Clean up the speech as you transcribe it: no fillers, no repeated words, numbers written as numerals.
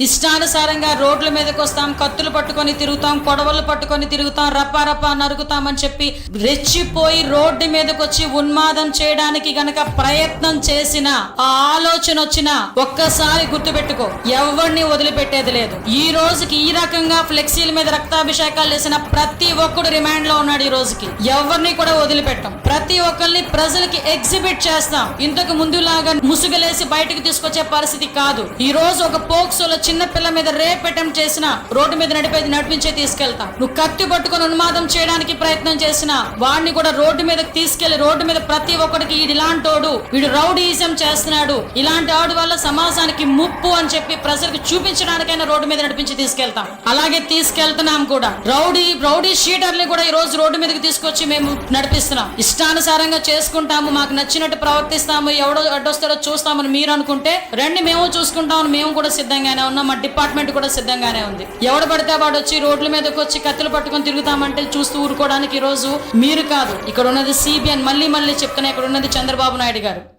ఇష్టానుసారంగా రోడ్ల మీదకి వస్తాం, కత్తులు పట్టుకొని తిరుగుతాం, కొడవలు పట్టుకొని తిరుగుతాం, రప్పా నరుగుతామని చెప్పి రెచ్చిపోయి రోడ్డు మీదకి వచ్చి ఉన్మాదం చేయడానికి గనక ప్రయత్నం చేసిన ఆ ఆలోచన వచ్చినా ఒక్కసారి గుర్తుపెట్టుకో, ఎవరిని వదిలిపెట్టేది లేదు. ఈ రోజుకి ఈ రకంగా ఫ్లెక్సీల మీద రక్తాభిషేకాలు చేసిన ప్రతి ఒక్కడు రిమాండ్ లో ఉన్నాడు. ఈ రోజుకి ఎవరిని కూడా వదిలిపెట్టాం, ప్రతి ఒక్కరిని ప్రజలకి ఎగ్జిబిట్ చేస్తాం. ఇంతకు ముందులాగా ముసుగులేసి బయటకు తీసుకొచ్చే పరిస్థితి కాదు. ఈ రోజు ఒక పోక్సోలో చిన్న పిల్ల మీద రేప్ అటెంప్ట్ చేసిన రోడ్డు మీద నడిపించే తీసుకెళ్తాం. నువ్వు కత్తి పట్టుకొని ఉన్మాదం చేయడానికి ప్రయత్నం చేసిన వాడిని కూడా రోడ్డు మీదకి తీసుకెళ్లి రోడ్డు మీద ప్రతి ఒక్కడికి ఇలాంటోడు, వీడు రౌడీజం చేస్తున్నాడు, ఇలాంటి వాడి వల్ల సమాజానికి ముప్పు అని చెప్పి ప్రజలకు చూపించడానికైనా రోడ్డు మీద నడిపించి తీసుకెళ్తాం. అలాగే తీసుకెళ్తున్నాం కూడా. రౌడీ షీటర్ని కూడా ఈ రోజు రోడ్డు మీదకి తీసుకొచ్చి మేము నడిపిస్తున్నాం. ఇష్టానుసారంగా చేసుకుంటాము, మాకు నచ్చినట్టు ప్రవర్తిస్తాము, ఎవడో అడ్డొస్తాడో చూస్తామని మీరు అనుకుంటే రండి, మేము చూసుకుంటామని మేము కూడా సిద్ధంగానే ఉన్నాం. మా డిపార్ట్మెంట్ కూడా సిద్ధంగానే ఉంది. ఎవడు పడితే వాడు వచ్చి రోడ్ల మీదకి వచ్చి కత్తులు పట్టుకొని తిరుగుతామంటే చూస్తూ ఊరుకోవడానికి ఈ రోజు మీరు కాదు. ఇక్కడ ఉన్నది సిబిఐ, మళ్ళీ చెప్తున్నా, ఇక్కడ ఉన్నది చంద్రబాబు నాయుడు గారు.